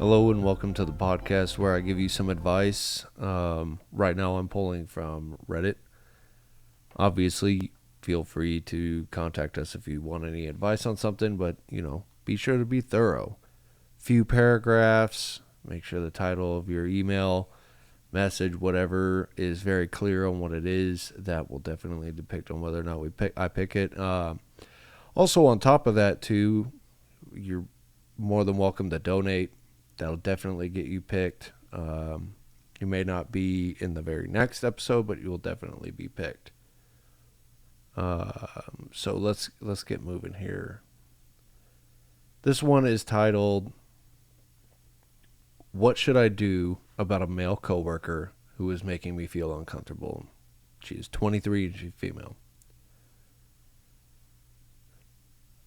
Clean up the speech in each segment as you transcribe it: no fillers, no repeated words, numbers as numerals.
Hello and welcome to the podcast where I give you some advice. Right now I'm pulling from Reddit. Obviously, feel free to contact us if you want any advice on something, but be sure to be thorough. Few paragraphs, make sure the title of your email, message, whatever is very clear on what it is. That will definitely depict on whether or not I pick it. Also on top of that too, you're more than welcome to donate. That'll definitely get you picked. You may not be in the very next episode, but you will definitely be picked. So let's get moving here. This one is titled, "What should I do about a male coworker who is making me feel uncomfortable?" She is 23 and she's female.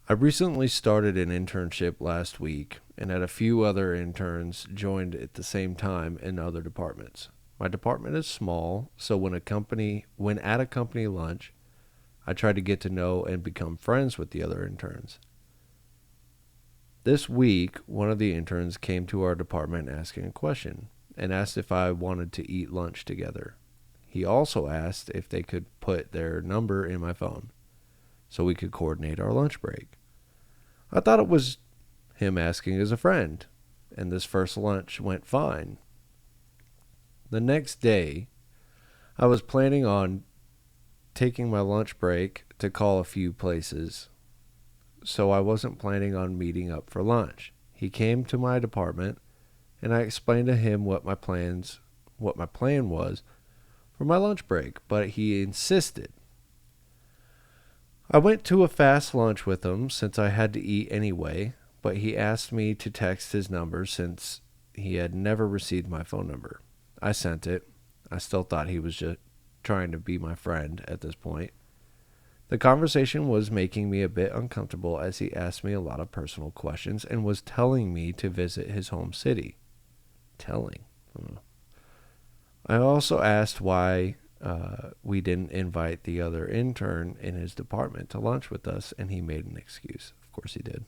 I recently started an internship last week and had a few other interns joined at the same time in other departments. My department is small, so when at a company lunch, I try to get to know and become friends with the other interns. This week, one of the interns came to our department asking a question and asked if I wanted to eat lunch together. He also asked if they could put their number in my phone so we could coordinate our lunch break. I thought it was him asking as a friend, and this first lunch went fine. The next day, I was planning on taking my lunch break to call a few places, so I wasn't planning on meeting up for lunch. He came to my department, and I explained to him what my plan was for my lunch break, but he insisted. I went to a fast lunch with him since I had to eat anyway, but he asked me to text his number since he had never received my phone number. I sent it. I still thought he was just trying to be my friend at this point. The conversation was making me a bit uncomfortable as he asked me a lot of personal questions and was telling me to visit his home city. Telling. I also asked why we didn't invite the other intern in his department to lunch with us, and he made an excuse. Of course he did.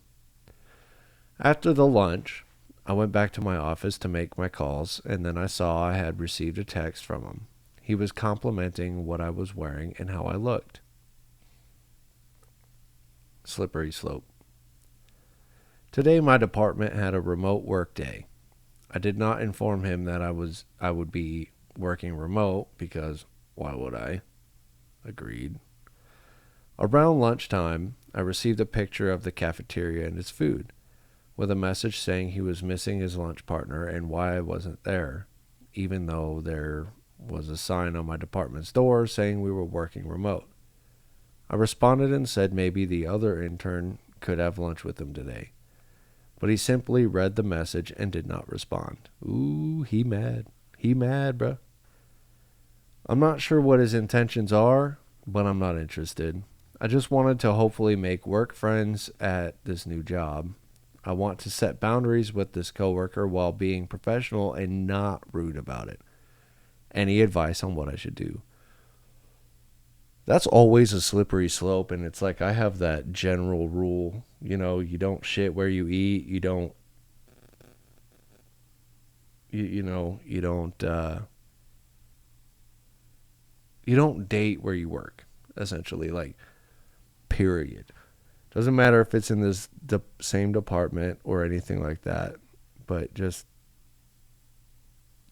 After the lunch, I went back to my office to make my calls, and then I saw I had received a text from him. He was complimenting what I was wearing and how I looked. Slippery slope. Today my department had a remote work day. I did not inform him that I would be working remote because why would I? Agreed. Around lunchtime, I received a picture of the cafeteria and its food, with a message saying he was missing his lunch partner and why I wasn't there, even though there was a sign on my department's door saying we were working remote. I responded and said maybe the other intern could have lunch with him today, but he simply read the message and did not respond. Ooh, he mad. He mad, bruh. I'm not sure what his intentions are, but I'm not interested. I just wanted to hopefully make work friends at this new job. I want to set boundaries with this coworker while being professional and not rude about it. Any advice on what I should do? That's always a slippery slope, and it's like I have that general rule, you don't shit where you eat, you don't date where you work, essentially, like, period. Doesn't matter if it's in the same department or anything like that, but just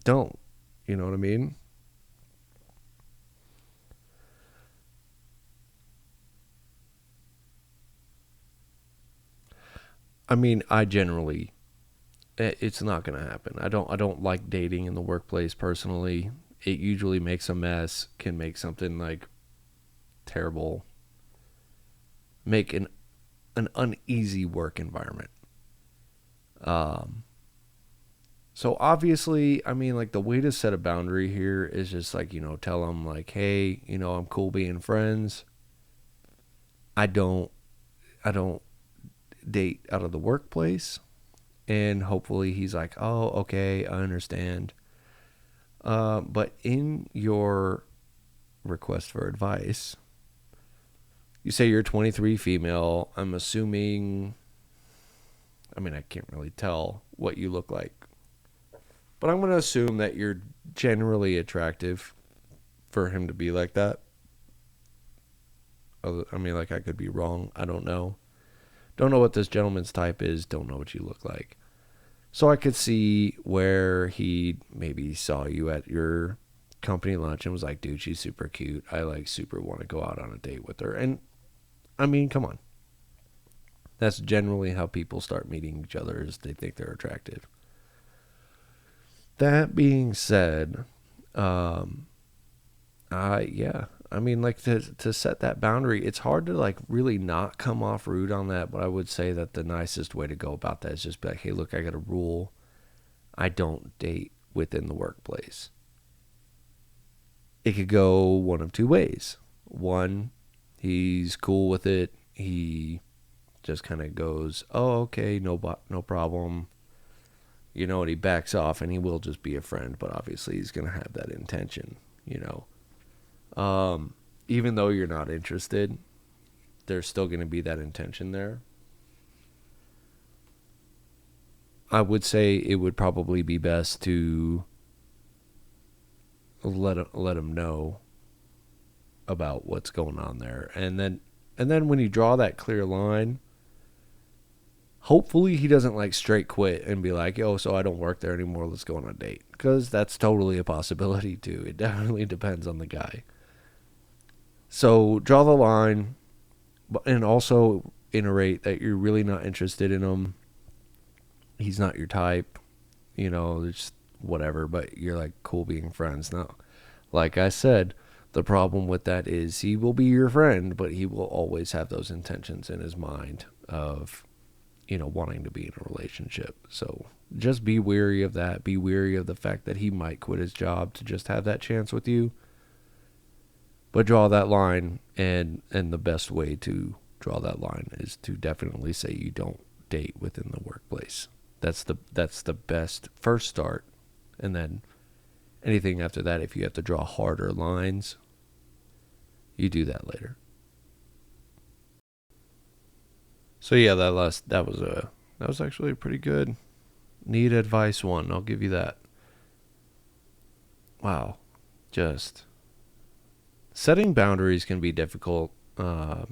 don't. You know what I mean? I generally, it's not going to happen. I don't like dating in the workplace personally. It usually makes a mess, can make something like terrible, make an uneasy work environment. So obviously, like the way to set a boundary here is just like, tell them like, hey, I'm cool being friends. I don't date out of the workplace. And hopefully he's like, oh, okay, I understand. But in your request for advice, you say you're 23 female. I'm assuming, I can't really tell what you look like But I'm going to assume that you're generally attractive for him to be like that. I mean, like, I could be wrong. I don't know. Don't know what this gentleman's type is. Don't know what you look like. So I could see where he maybe saw you at your company lunch and was like, dude, she's super cute. I like super want to go out on a date with her. And I mean, come on. That's generally how people start meeting each other, is they think they're attractive. That being said, yeah, I mean, like, to set that boundary, it's hard to like really not come off rude on that. But I would say that the nicest way to go about that is just be like, hey, look, I got a rule. I don't date within the workplace. It could go one of two ways. One, he's cool with it. He just kind of goes, oh, okay, no problem. You know, and he backs off, and he will just be a friend. But obviously, he's going to have that intention, you know. Even though you're not interested, there's still going to be that intention there. I would say it would probably be best to let him know about what's going on there, and then when you draw that clear line, hopefully he doesn't like straight quit and be like, "Yo, so I don't work there anymore. Let's go on a date," because that's totally a possibility too. It definitely depends on the guy. So draw the line, and also iterate that you're really not interested in him. He's not your type, you know, just whatever, but you're like cool being friends. Now, like I said, the problem with that is he will be your friend, but he will always have those intentions in his mind of, you know, wanting to be in a relationship. So just be wary of that. Be wary of the fact that he might quit his job to just have that chance with you. But draw that line, and the best way to draw that line is to definitely say you don't date within the workplace. That's the best first start, and then anything after that, if you have to draw harder lines, you do that later. So yeah, that was actually a pretty good need advice one. I'll give you that. Wow, just setting boundaries can be difficult. I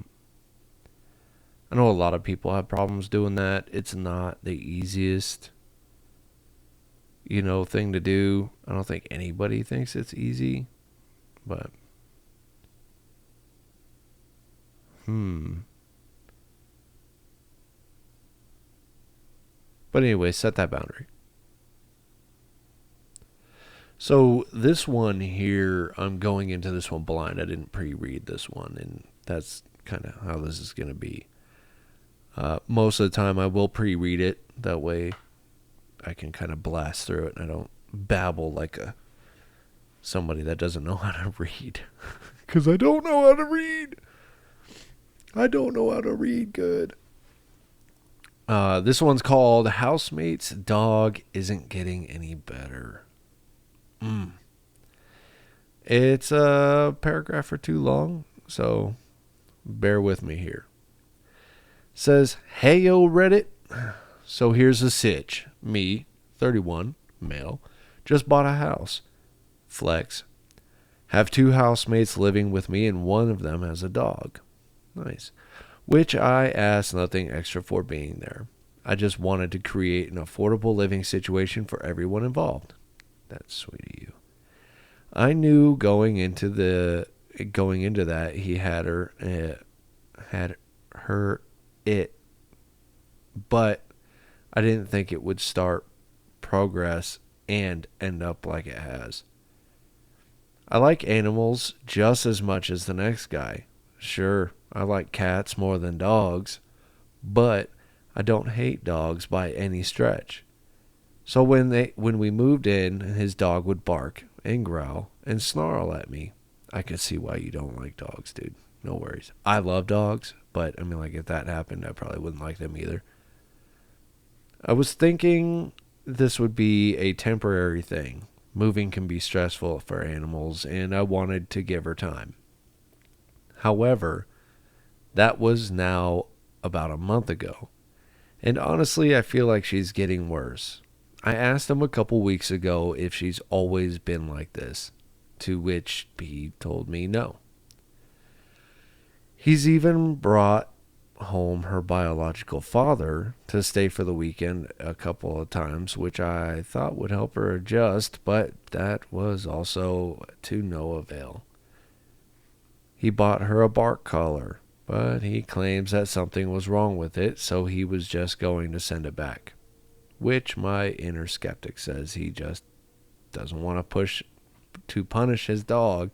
know a lot of people have problems doing that. It's not the easiest, you know, thing to do. I don't think anybody thinks it's easy, but But anyway, set that boundary. So this one here, I'm going into this one blind. I didn't pre-read this one, and that's kind of how this is going to be. Most of the time, I will pre-read it. That way, I can kind of blast through it, and I don't babble like somebody that doesn't know how to read. Because I don't know how to read. I don't know how to read good. This one's called Housemate's Dog Isn't Getting Any Better. It's a paragraph or two long, so bear with me here. It says, hey yo Reddit, so here's the sitch. Me, 31, male, just bought a house. Flex. Have two housemates living with me, and one of them has a dog. Nice. Which I asked nothing extra for being there. I just wanted to create an affordable living situation for everyone involved. That's sweet of you. I knew going into that he had it, but I didn't think it would start progress and end up like it has. I like animals just as much as the next guy. Sure, I like cats more than dogs, but I don't hate dogs by any stretch. So when we moved in, his dog would bark and growl and snarl at me. I could see why you don't like dogs, dude. No worries. I love dogs, but I mean, like, if that happened, I probably wouldn't like them either. I was thinking this would be a temporary thing. Moving can be stressful for animals, and I wanted to give her time. However, that was now about a month ago. And honestly, I feel like she's getting worse. I asked him a couple weeks ago if she's always been like this, to which he told me no. He's even brought home her biological father to stay for the weekend a couple of times, which I thought would help her adjust, but that was also to no avail. He bought her a bark collar, but he claims that something was wrong with it, so he was just going to send it back, which my inner skeptic says he just doesn't want to punish his dog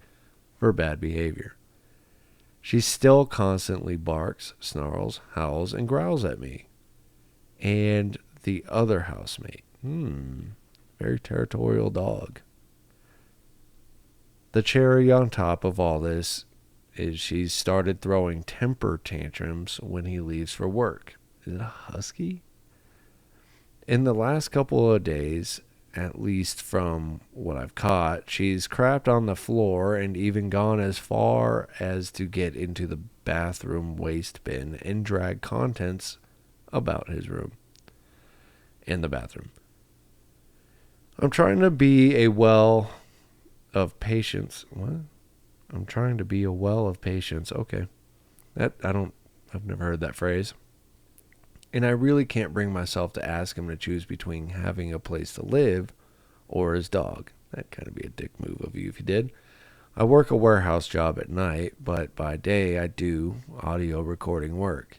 for bad behavior. She still constantly barks, snarls, howls, and growls at me and the other housemate. Very territorial dog. The cherry on top of all this is she's started throwing temper tantrums when he leaves for work. Is it a husky? In the last couple of days, at least from what I've caught, she's crapped on the floor and even gone as far as to get into the bathroom waste bin and drag contents about his room and the bathroom. I'm trying to be a well of patience. What? I'm trying to be a well of patience. Okay. I've never heard that phrase. And I really can't bring myself to ask him to choose between having a place to live or his dog. That'd kind of be a dick move of you if you did. I work a warehouse job at night, but by day I do audio recording work.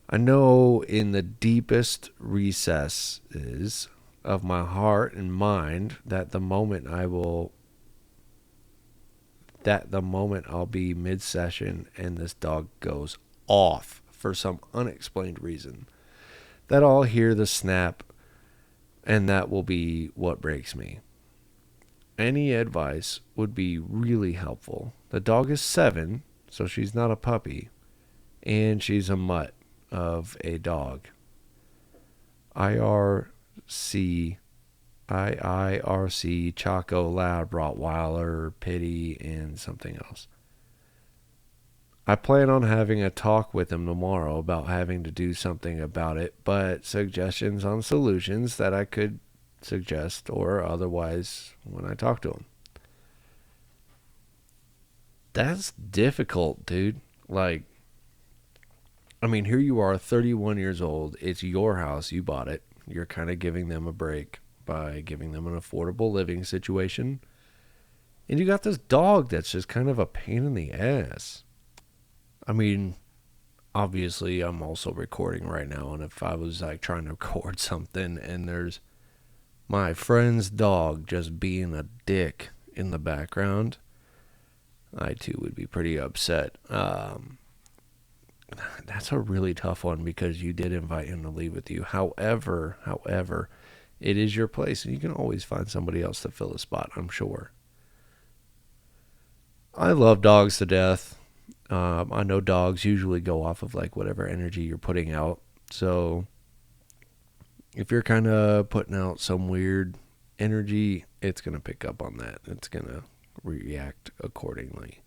I know in the deepest recesses of my heart and mind that the moment I'll be mid-session and this dog goes off for some unexplained reason, that I'll hear the snap, and that will be what breaks me. Any advice would be really helpful. The dog is 7, so she's not a puppy, and she's a mutt of a dog. IRC Chaco Lab Rottweiler Pity and something else. I plan on having a talk with him tomorrow about having to do something about it, but suggestions on solutions that I could suggest or otherwise when I talk to him. That's difficult, dude. Like, I mean, here you are, 31 years old. It's your house. You bought it. You're kind of giving them a break by giving them an affordable living situation. And you got this dog that's just kind of a pain in the ass. I mean, obviously, I'm also recording right now. And if I was like trying to record something and there's my friend's dog just being a dick in the background, I too would be pretty upset. That's a really tough one because you did invite him to leave with you. However, it is your place and you can always find somebody else to fill the spot, I'm sure. I love dogs to death. I know dogs usually go off of like whatever energy you're putting out. So if you're kind of putting out some weird energy, it's going to pick up on that. It's going to react accordingly.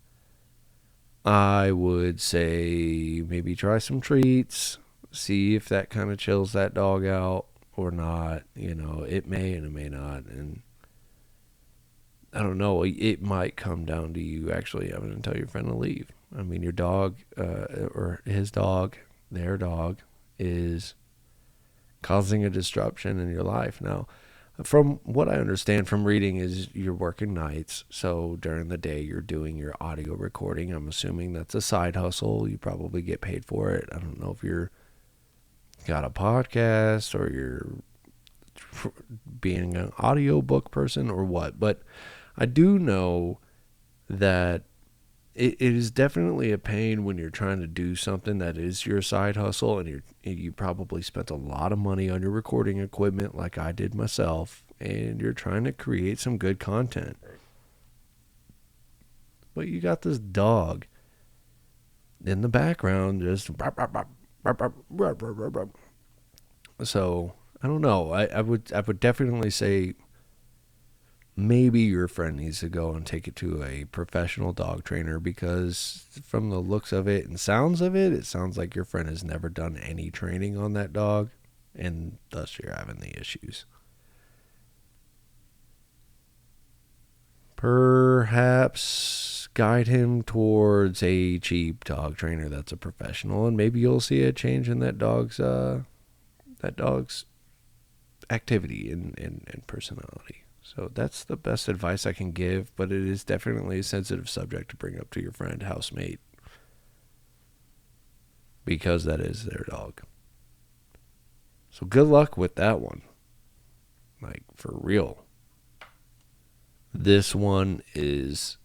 I would say maybe try some treats, see if that kind of chills that dog out or not. You know, it may and it may not. And I don't know, it might come down to you actually having to tell your friend to leave. I mean, your dog or his dog, their dog, is causing a disruption in your life. Now, from what I understand from reading is you're working nights, so during the day you're doing your audio recording. I'm assuming that's a side hustle. You probably get paid for it. I don't know if you're got a podcast or you're being an audiobook person or what, but I do know that it is definitely a pain when you're trying to do something that is your side hustle and you probably spent a lot of money on your recording equipment like I did myself, and you're trying to create some good content. But you got this dog in the background just... So, I don't know. I would definitely say maybe your friend needs to go and take it to a professional dog trainer, because from the looks of it and sounds of it, it sounds like your friend has never done any training on that dog, and thus you're having the issues. Perhaps guide him towards a cheap dog trainer that's a professional, and maybe you'll see a change in that dog's activity and personality. So that's the best advice I can give, but it is definitely a sensitive subject to bring up to your friend, housemate, because that is their dog. So good luck with that one. Like, for real. This one is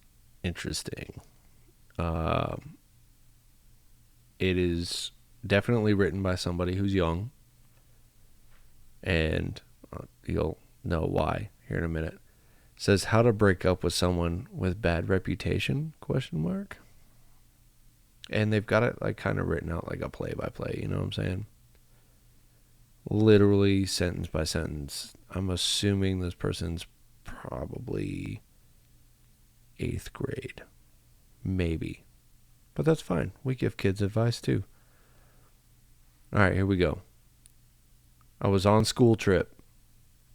interesting. It is definitely written by somebody who's young, and you'll know why here in a minute. It says how to break up with someone with bad reputation, ? And they've got it like kind of written out like a play-by-play, you know what I'm saying? Literally sentence by sentence. I'm assuming this person's probably 8th grade. Maybe. But that's fine. We give kids advice too. All right, here we go. I was on school trip.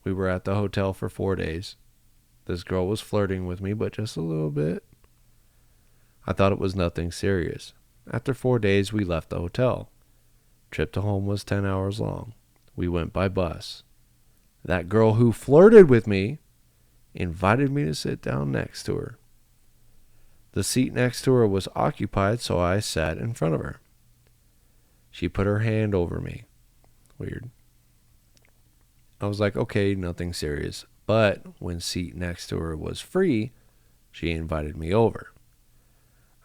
We were at the hotel for 4 days. This girl was flirting with me, but just a little bit. I thought it was nothing serious. After 4 days, we left the hotel. Trip to home was 10 hours long. We went by bus. That girl who flirted with me invited me to sit down next to her. The seat next to her was occupied, so I sat in front of her. She put her hand over me. Weird. I was like, okay, nothing serious. But when seat next to her was free, she invited me over.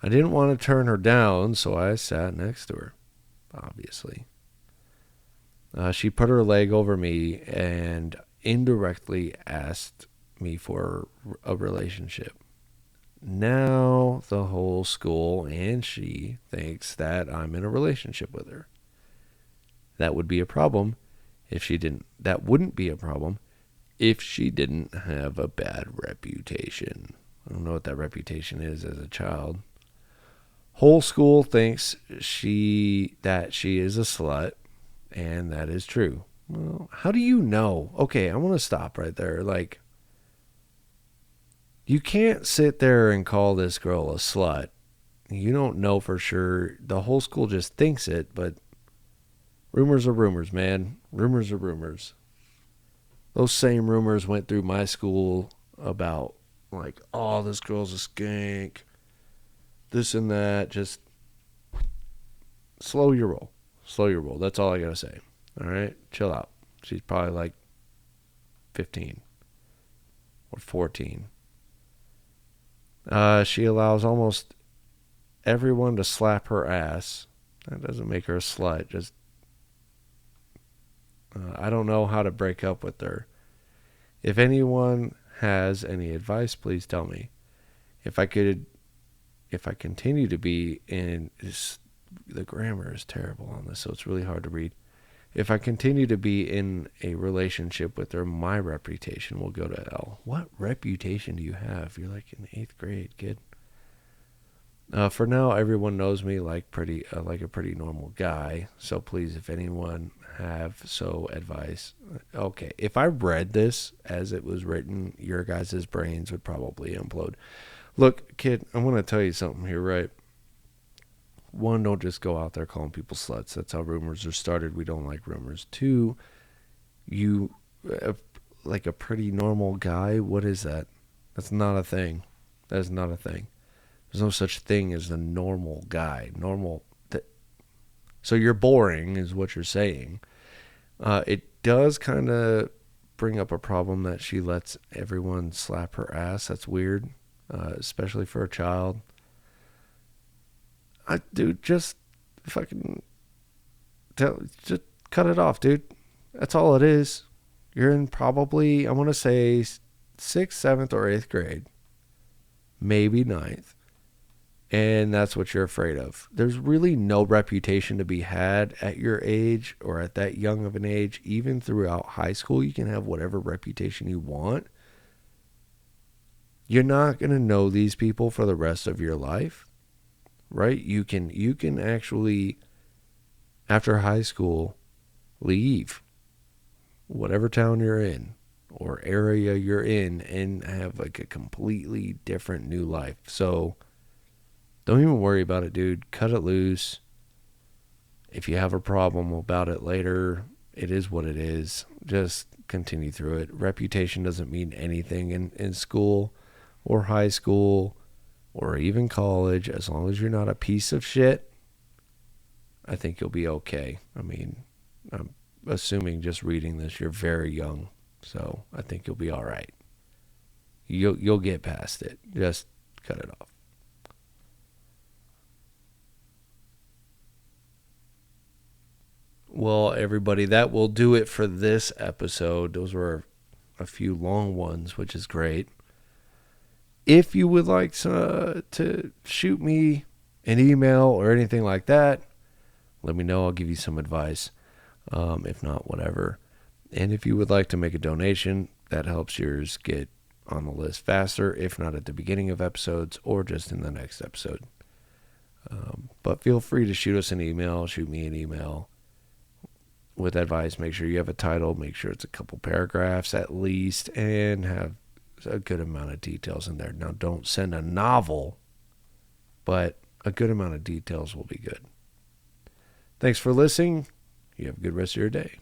I didn't want to turn her down, so I sat next to her, obviously. She put her leg over me and indirectly asked me for a relationship. Now the whole school and she thinks that I'm in a relationship with her. That would be a problem if she didn't. That wouldn't be a problem if she didn't have a bad reputation. I don't know what that reputation is as a child. Whole school thinks she is a slut, and that is true. Well, how do you know? Okay, I want to stop right there. Like, you can't sit there and call this girl a slut. You don't know for sure. The whole school just thinks it, but rumors are rumors, man. Rumors are rumors. Those same rumors went through my school about, like, oh, this girl's a skank. This and that. Just slow your roll. Slow your roll. That's all I got to say. All right? Chill out. She's probably like 15 or 14. She allows almost everyone to slap her ass. That doesn't make her a slut. Just, I don't know how to break up with her. If anyone has any advice, please tell me. If I continue to be in, the grammar is terrible on this, so it's really hard to read. If I continue to be in a relationship with her, my reputation will go to hell. What reputation do you have? You're like in 8th grade, kid. For now, everyone knows me like a pretty normal guy. So please, if anyone have advice. Okay, if I read this as it was written, your guys' brains would probably implode. Look, kid, I want to tell you something here, right? One, don't just go out there calling people sluts. That's how rumors are started. We don't like rumors. Two, you, like a pretty normal guy, what is that? That's not a thing. That is not a thing. There's no such thing as a normal guy. So you're boring is what you're saying. It does kind of bring up a problem that she lets everyone slap her ass. That's weird, especially for a child. Dude, just fucking just cut it off, dude. That's all it is. You're in probably, I want to say 6th, 7th, or 8th grade. Maybe 9th. And that's what you're afraid of. There's really no reputation to be had at your age or at that young of an age. Even throughout high school, you can have whatever reputation you want. You're not going to know these people for the rest of your life. Right? You can actually, after high school, leave whatever town you're in. or area you're in and have like a completely different new life. So don't even worry about it, dude. Cut it loose. If you have a problem about it later, it is what it is. Just continue through it. Reputation doesn't mean anything in school or high school or even college. As long as you're not a piece of shit, I think you'll be okay. I mean, I'm assuming just reading this, you're very young. So I think you'll be all right. You'll get past it. Just cut it off. Well, everybody, that will do it for this episode. Those were a few long ones, which is great. If you would like to shoot me an email or anything like that, let me know. I'll give you some advice. If not, whatever. And if you would like to make a donation, that helps yours get on the list faster, if not at the beginning of episodes or just in the next episode. But feel free to shoot us an email, shoot me an email with advice. Make sure you have a title, make sure it's a couple paragraphs at least, and have a good amount of details in there. Now, don't send a novel, but a good amount of details will be good. Thanks for listening. You have a good rest of your day.